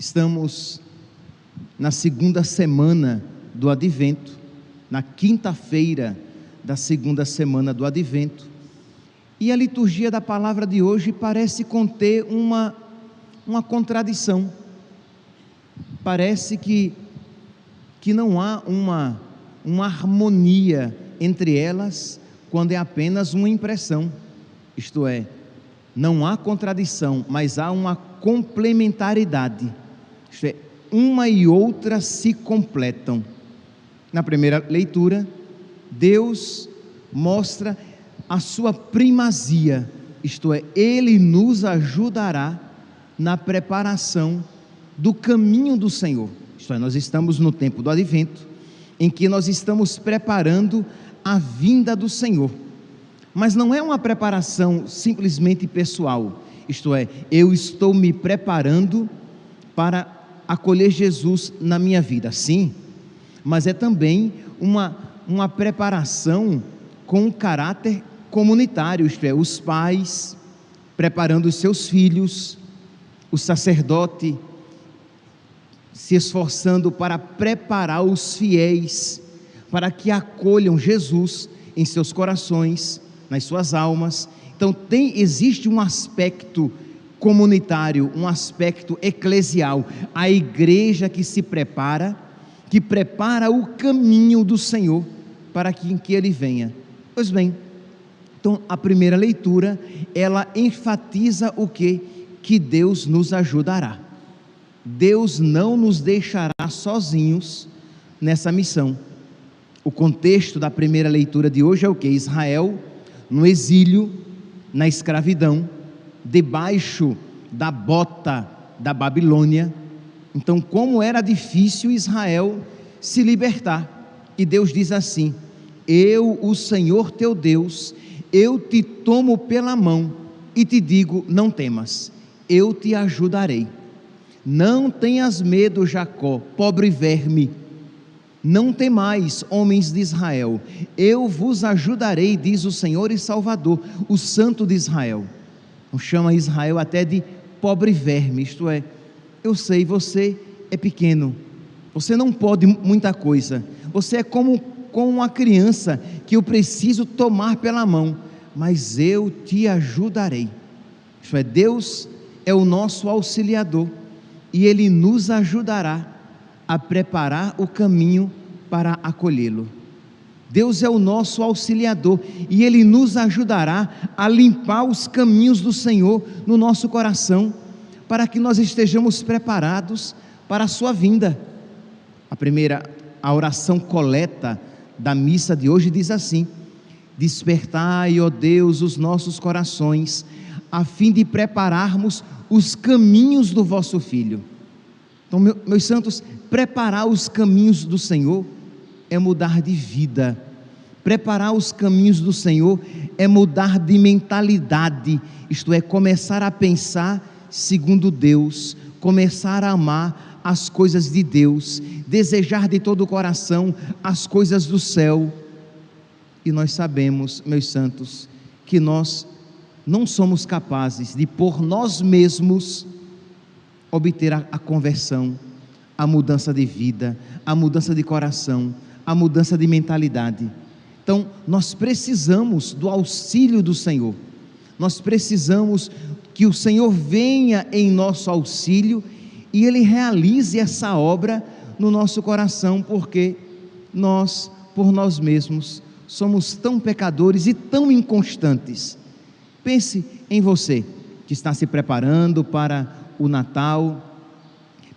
Estamos na segunda semana do Advento, na quinta-feira da segunda semana do Advento, e a liturgia da palavra de hoje parece conter uma contradição. Parece que não há uma harmonia entre elas quando é apenas uma impressão, isto é, não há contradição, mas há uma complementaridade, isto é, uma e outra se completam. Na primeira leitura, Deus mostra a sua primazia, isto é, Ele nos ajudará na preparação do caminho do Senhor. Isto é, nós estamos no tempo do Advento, em que nós estamos preparando a vinda do Senhor, mas não é uma preparação simplesmente pessoal, isto é, eu estou me preparando para acolher Jesus na minha vida, sim, mas é também uma preparação com um caráter comunitário, isto é, os pais preparando os seus filhos, o sacerdote se esforçando para preparar os fiéis, para que acolham Jesus em seus corações, nas suas almas. Então existe um aspecto comunitário, um aspecto eclesial, a igreja que se prepara, que prepara o caminho do Senhor, para que Ele venha. Pois bem, então a primeira leitura, ela enfatiza o quê? Que Deus nos ajudará. Deus não nos deixará sozinhos nessa missão. O contexto da primeira leitura de hoje é o que? Israel no exílio, na escravidão, debaixo da bota da Babilônia. Então, como era difícil Israel se libertar, e Deus diz assim: eu, o Senhor teu Deus, eu te tomo pela mão e te digo, não temas, eu te ajudarei. Não tenhas medo, Jacó, pobre verme, não temais, homens de Israel, eu vos ajudarei, diz o Senhor e Salvador, o Santo de Israel. Não chama Israel até de pobre verme, isto é, eu sei, você é pequeno, você não pode muita coisa, você é como uma criança que eu preciso tomar pela mão, mas eu te ajudarei. Isto é, Deus é o nosso auxiliador, e Ele nos ajudará a preparar o caminho para acolhê-lo. Deus é o nosso auxiliador, e Ele nos ajudará a limpar os caminhos do Senhor no nosso coração, para que nós estejamos preparados para a sua vinda. A oração coleta da missa de hoje diz assim: despertai, ó Deus, os nossos corações, a fim de prepararmos os caminhos do vosso Filho. Então, meus santos, preparar os caminhos do Senhor é mudar de vida. Preparar os caminhos do Senhor é mudar de mentalidade, isto é, começar a pensar segundo Deus, começar a amar as coisas de Deus, desejar de todo o coração as coisas do céu. E nós sabemos, meus santos, que nós não somos capazes de por nós mesmos obter a conversão, a mudança de vida, a mudança de coração, a mudança de mentalidade. Então nós precisamos do auxílio do Senhor, nós precisamos que o Senhor venha em nosso auxílio e Ele realize essa obra no nosso coração, porque nós, por nós mesmos, somos tão pecadores e tão inconstantes. Pense em você que está se preparando para o Natal,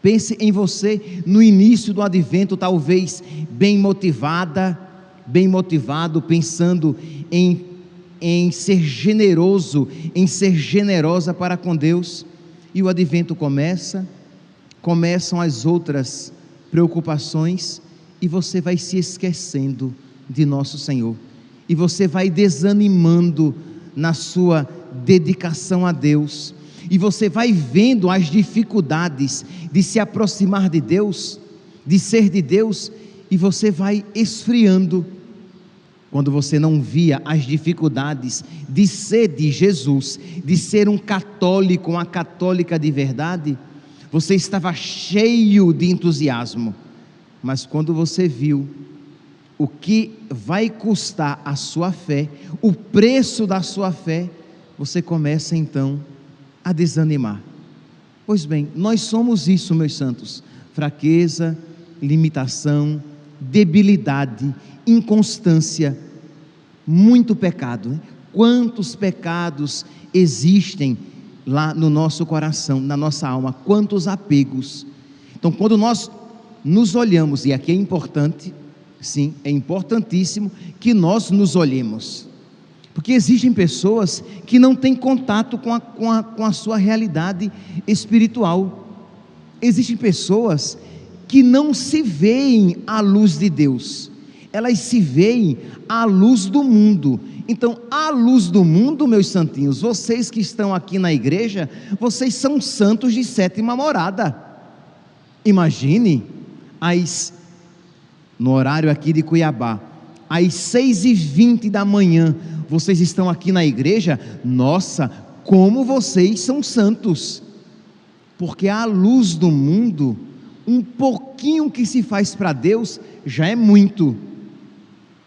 pense em você no início do Advento, talvez bem motivada, bem motivado, pensando em ser generoso, em ser generosa para com Deus, e o Advento começam as outras preocupações, e você vai se esquecendo de nosso Senhor, e você vai desanimando na sua dedicação a Deus, e você vai vendo as dificuldades de se aproximar de Deus, de ser de Deus, e você vai esfriando. Quando você não via as dificuldades de ser de Jesus, de ser um católico, uma católica de verdade, você estava cheio de entusiasmo, mas quando você viu o que vai custar a sua fé, o preço da sua fé, você começa então a desanimar. Pois bem, nós somos isso, meus santos: fraqueza, limitação, debilidade, inconstância, muito pecado, né? Quantos pecados existem lá no nosso coração, na nossa alma, quantos apegos. Então, quando nós nos olhamos, e aqui é importante, sim, é importantíssimo que nós nos olhemos, porque existem pessoas que não têm contato com a sua realidade espiritual. Existem pessoas que não se veem à luz de Deus, elas se veem à luz do mundo. Então, à luz do mundo, meus santinhos, vocês que estão aqui na igreja, vocês são santos de sétima morada. Imagine, no horário aqui de Cuiabá, às 6h20 da manhã, vocês estão aqui na igreja. Nossa, como vocês são santos! Porque à luz do mundo, um pouquinho que se faz para Deus já é muito,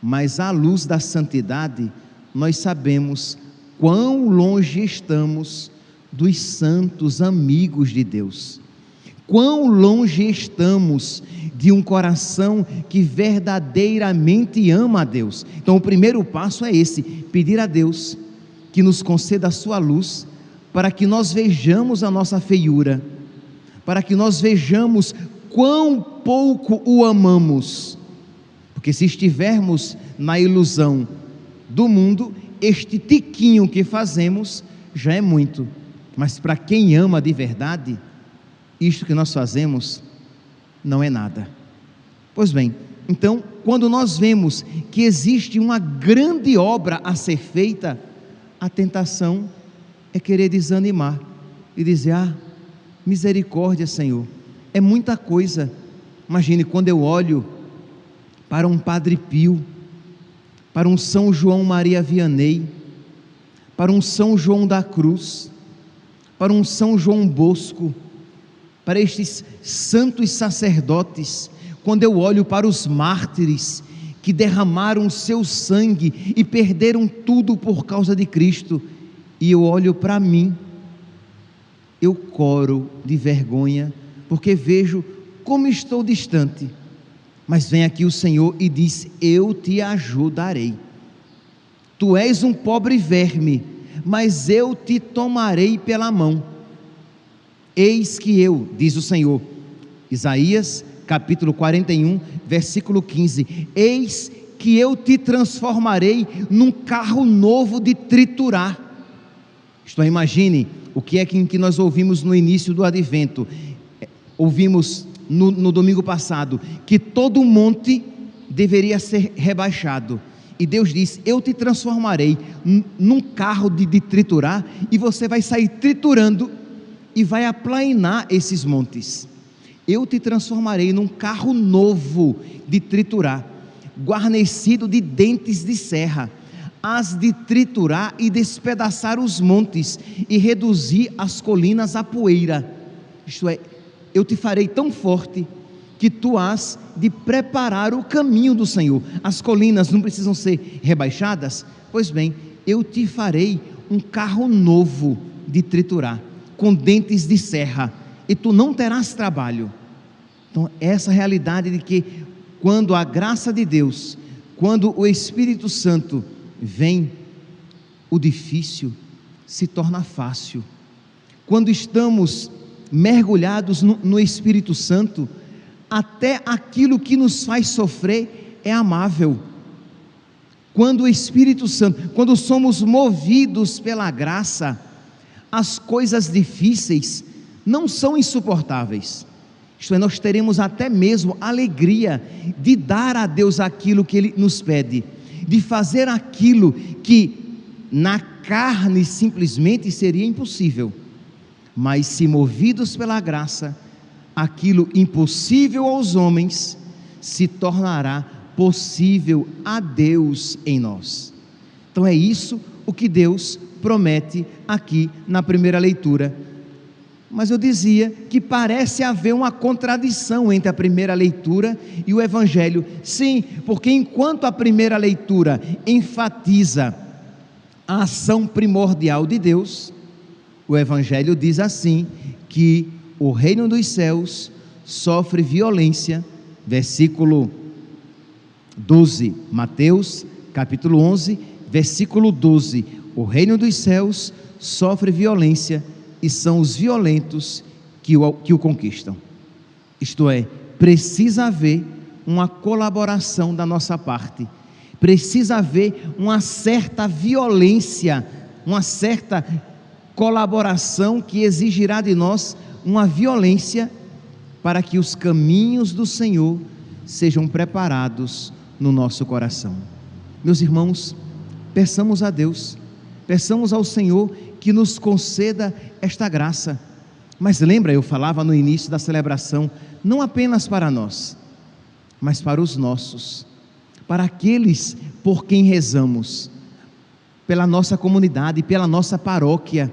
mas à luz da santidade, nós sabemos quão longe estamos dos santos amigos de Deus, quão longe estamos de um coração que verdadeiramente ama a Deus. Então o primeiro passo é esse: pedir a Deus que nos conceda a sua luz, para que nós vejamos a nossa feiura, para que nós vejamos quão pouco o amamos, porque se estivermos na ilusão do mundo, este tiquinho que fazemos já é muito, mas para quem ama de verdade, isto que nós fazemos não é nada. Pois bem, então, quando nós vemos que existe uma grande obra a ser feita, a tentação é querer desanimar e dizer: misericórdia, Senhor, é muita coisa. Imagine quando eu olho para um Padre Pio, para um São João Maria Vianney, para um São João da Cruz, para um São João Bosco, para estes santos sacerdotes, quando eu olho para os mártires que derramaram seu sangue e perderam tudo por causa de Cristo, e eu olho para mim, eu coro de vergonha, porque vejo como estou distante. Mas vem aqui o Senhor e diz: eu te ajudarei. Tu és um pobre verme, mas eu te tomarei pela mão. Eis que eu, diz o Senhor, Isaías capítulo 41, versículo 15: eis que eu te transformarei num carro novo de triturar. Isto é, imagine o que é que nós ouvimos no início do advento. Ouvimos no domingo passado que todo monte deveria ser rebaixado, e Deus diz: eu te transformarei num carro de triturar, e você vai sair triturando e vai aplainar esses montes. Eu te transformarei num carro novo de triturar, guarnecido de dentes de serra, hás de triturar e despedaçar os montes e reduzir as colinas a poeira. Isto é, eu te farei tão forte que tu hás de preparar o caminho do Senhor. As colinas não precisam ser rebaixadas? Pois bem, eu te farei um carro novo de triturar, com dentes de serra, e tu não terás trabalho. Então, essa realidade de que quando a graça de Deus, quando o Espírito Santo vem, o difícil se torna fácil. Quando estamos mergulhados no Espírito Santo, até aquilo que nos faz sofrer é amável. Quando o Espírito Santo, quando somos movidos pela graça, as coisas difíceis não são insuportáveis. Isto é, nós teremos até mesmo alegria de dar a Deus aquilo que Ele nos pede, de fazer aquilo que na carne simplesmente seria impossível, mas se movidos pela graça, aquilo impossível aos homens se tornará possível a Deus em nós. Então é isso o que Deus promete aqui na primeira leitura. Mas eu dizia que parece haver uma contradição entre a primeira leitura e o Evangelho. Sim, porque enquanto a primeira leitura enfatiza a ação primordial de Deus, o Evangelho diz assim, que o reino dos céus sofre violência, versículo 12, Mateus capítulo 11, versículo 12, o reino dos céus sofre violência e são os violentos que o conquistam. Isto é, precisa haver uma colaboração da nossa parte, precisa haver uma certa violência, uma certa colaboração que exigirá de nós uma violência para que os caminhos do Senhor sejam preparados no nosso coração. Meus irmãos, peçamos a Deus, peçamos ao Senhor que nos conceda esta graça. Mas lembra, eu falava no início da celebração, não apenas para nós, mas para os nossos, para aqueles por quem rezamos, pela nossa comunidade, pela nossa paróquia,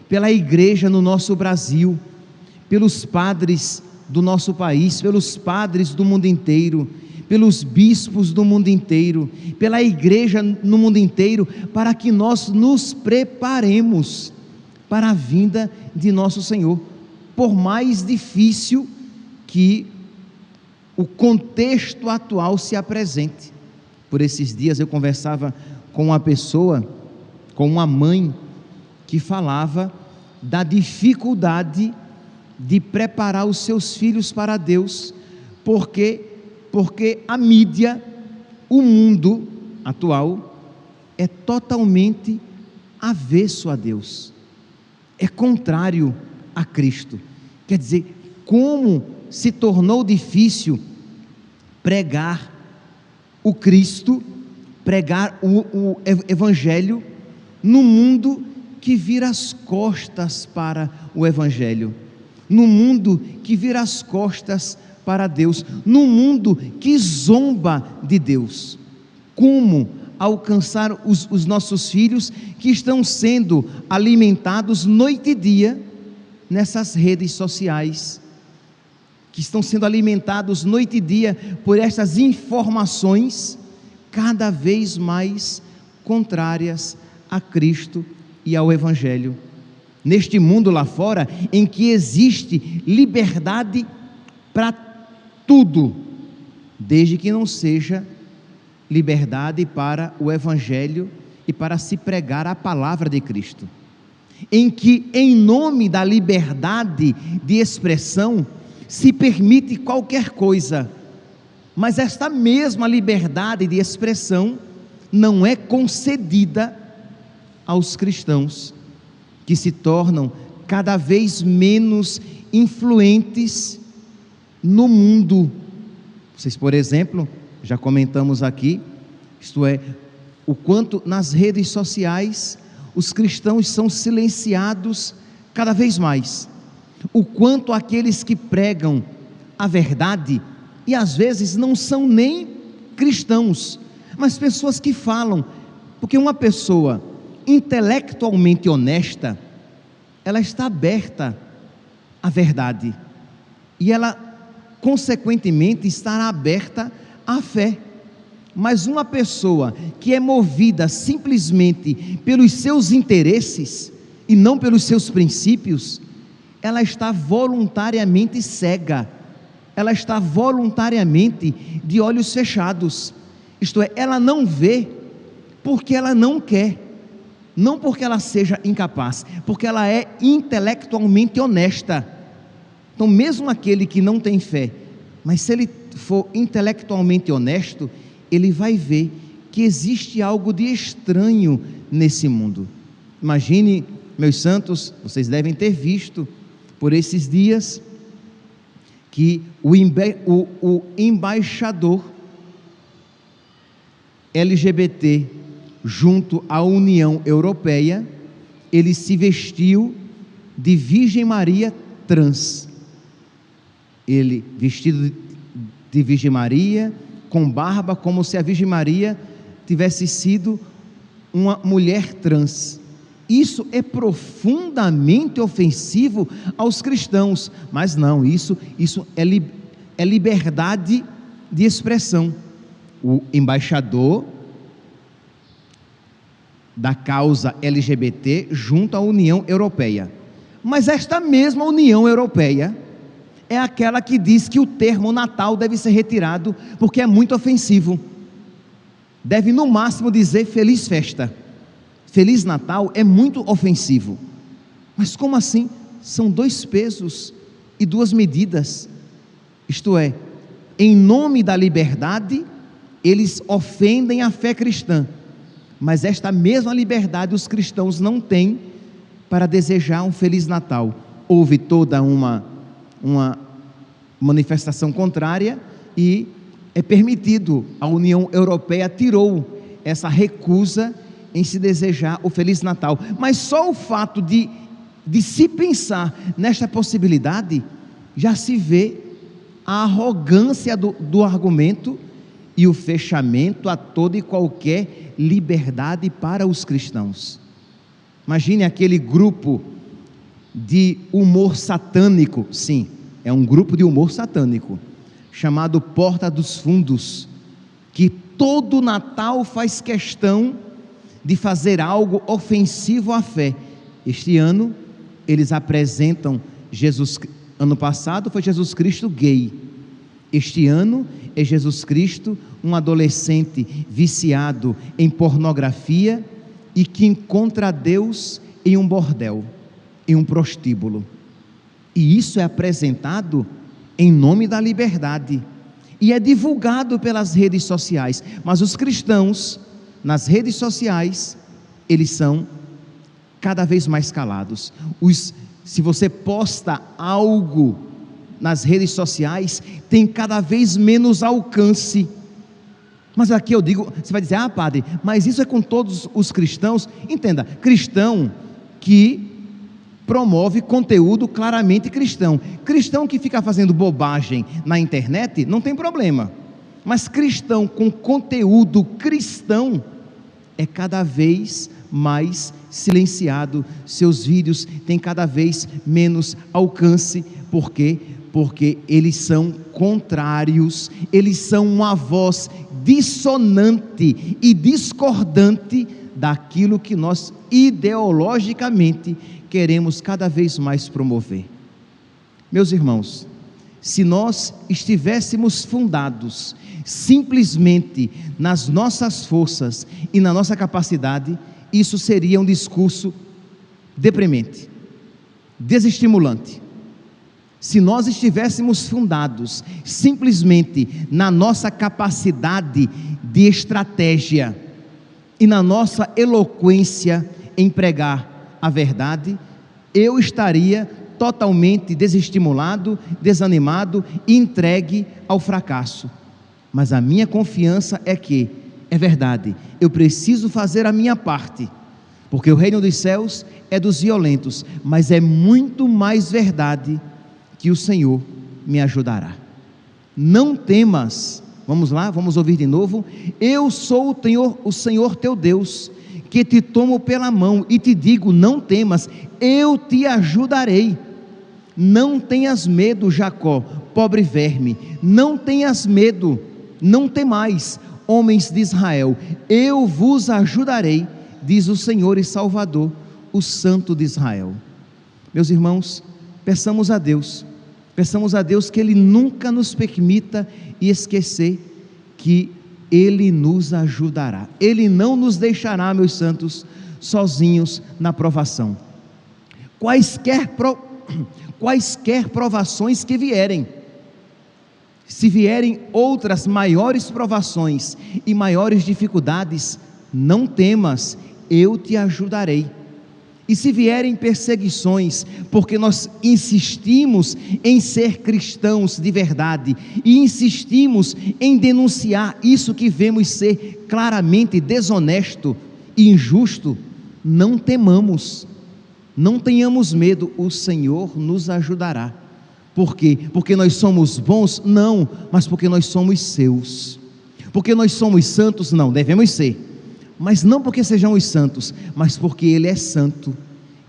pela igreja no nosso Brasil, pelos padres do nosso país, pelos padres do mundo inteiro, pelos bispos do mundo inteiro, pela igreja no mundo inteiro, para que nós nos preparemos para a vinda de nosso Senhor, por mais difícil que o contexto atual se apresente. Por esses dias eu conversava com uma pessoa, com uma mãe, que falava da dificuldade de preparar os seus filhos para Deus, porque a mídia, o mundo atual, é totalmente avesso a Deus, é contrário a Cristo. Quer dizer, como se tornou difícil pregar o Cristo, pregar o Evangelho, no mundo que vira as costas para o Evangelho, no mundo que vira as costas para Deus, no mundo que zomba de Deus. Como alcançar os nossos filhos que estão sendo alimentados noite e dia nessas redes sociais, que estão sendo alimentados noite e dia por essas informações cada vez mais contrárias a Cristo e ao Evangelho. Neste mundo lá fora, em que existe liberdade para tudo, desde que não seja liberdade para o Evangelho e para se pregar a palavra de Cristo, em que, em nome da liberdade de expressão, se permite qualquer coisa, mas esta mesma liberdade de expressão não é concedida aos cristãos, que se tornam cada vez menos influentes no mundo. Vocês, por exemplo, já comentamos aqui, isto é, o quanto nas redes sociais os cristãos são silenciados cada vez mais, o quanto aqueles que pregam a verdade, e às vezes não são nem cristãos, mas pessoas que falam, porque uma pessoa intelectualmente honesta, ela está aberta à verdade, e ela consequentemente estará aberta à fé. Mas uma pessoa que é movida simplesmente pelos seus interesses e não pelos seus princípios, ela está voluntariamente cega, ela está voluntariamente de olhos fechados, isto é, ela não vê porque ela não quer, não porque ela seja incapaz, porque ela é intelectualmente honesta. Então, mesmo aquele que não tem fé, mas se ele for intelectualmente honesto, ele vai ver que existe algo de estranho nesse mundo. Imagine, meus santos, vocês devem ter visto por esses dias que o embaixador LGBT junto à União Europeia, ele se vestiu de Virgem Maria trans. Ele vestido de Virgem Maria, com barba, como se a Virgem Maria tivesse sido uma mulher trans. Isso é profundamente ofensivo aos cristãos. Mas não, isso é liberdade de expressão. O embaixador da causa LGBT junto à União Europeia. Mas esta mesma União Europeia é aquela que diz que o termo Natal deve ser retirado porque é muito ofensivo. Deve no máximo dizer Feliz Festa. Feliz Natal é muito ofensivo. Mas como assim? São dois pesos e duas medidas. Isto é, em nome da liberdade, eles ofendem a fé cristã. Mas esta mesma liberdade os cristãos não têm para desejar um Feliz Natal. Houve toda uma manifestação contrária e é permitido. A União Europeia tirou essa recusa em se desejar o Feliz Natal. Mas só o fato de se pensar nesta possibilidade, já se vê a arrogância do argumento e o fechamento a toda e qualquer liberdade para os cristãos. Imagine aquele grupo de humor satânico, sim, é um grupo de humor satânico, chamado Porta dos Fundos, que todo Natal faz questão de fazer algo ofensivo à fé. Este ano, eles apresentam Jesus. Ano passado foi Jesus Cristo gay. Este ano é Jesus Cristo, um adolescente viciado em pornografia e que encontra Deus em um bordel, em um prostíbulo. E isso é apresentado em nome da liberdade e é divulgado pelas redes sociais. Mas os cristãos, nas redes sociais, eles são cada vez mais calados. Se você posta algo nas redes sociais, tem cada vez menos alcance. Mas aqui eu digo, você vai dizer, padre, mas isso é com todos os cristãos? Entenda, cristão que promove conteúdo claramente cristão. Cristão que fica fazendo bobagem na internet, não tem problema. Mas cristão com conteúdo cristão é cada vez mais silenciado. Seus vídeos têm cada vez menos alcance. Por quê? Porque eles são contrários, eles são uma voz dissonante e discordante daquilo que nós ideologicamente queremos cada vez mais promover. Meus irmãos, se nós estivéssemos fundados simplesmente nas nossas forças e na nossa capacidade, isso seria um discurso deprimente, desestimulante. Se nós estivéssemos fundados simplesmente na nossa capacidade de estratégia e na nossa eloquência em pregar a verdade, eu estaria totalmente desestimulado, desanimado e entregue ao fracasso. Mas a minha confiança é que, é verdade, eu preciso fazer a minha parte, porque o reino dos céus é dos violentos, mas é muito mais verdade que o Senhor me ajudará. Não temas, vamos lá, vamos ouvir de novo. Eu sou o Senhor teu Deus, que te tomo pela mão e te digo, não temas, eu te ajudarei. Não tenhas medo, Jacó, pobre verme, não tenhas medo, não temais, homens de Israel, eu vos ajudarei, diz o Senhor e Salvador, o Santo de Israel. Meus irmãos, peçamos a Deus que Ele nunca nos permita esquecer que Ele nos ajudará. Ele não nos deixará, meus santos, sozinhos na provação. Quaisquer provações que vierem, se vierem outras maiores provações e maiores dificuldades, não temas, eu te ajudarei. E se vierem perseguições, porque nós insistimos em ser cristãos de verdade, e insistimos em denunciar isso que vemos ser claramente desonesto e injusto, não temamos, não tenhamos medo, o Senhor nos ajudará. Por quê? Porque nós somos bons? Não, mas porque nós somos seus. Porque nós somos santos? Não, devemos ser. mas não porque sejamos santos, mas porque Ele é santo,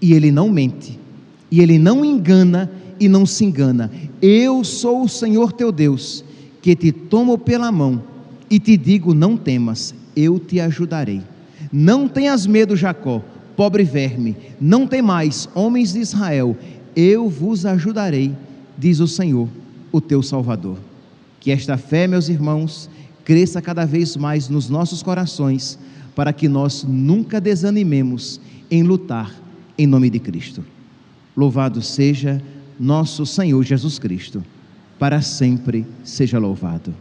e Ele não mente, e Ele não engana e não se engana. Eu sou o Senhor teu Deus, que te tomo pela mão e te digo: não temas, eu te ajudarei. Não tenhas medo, Jacó, pobre verme, não temais, homens de Israel, eu vos ajudarei, diz o Senhor, o teu Salvador. Que esta fé, meus irmãos, cresça cada vez mais nos nossos corações, para que nós nunca desanimemos em lutar em nome de Cristo. Louvado seja nosso Senhor Jesus Cristo, para sempre seja louvado.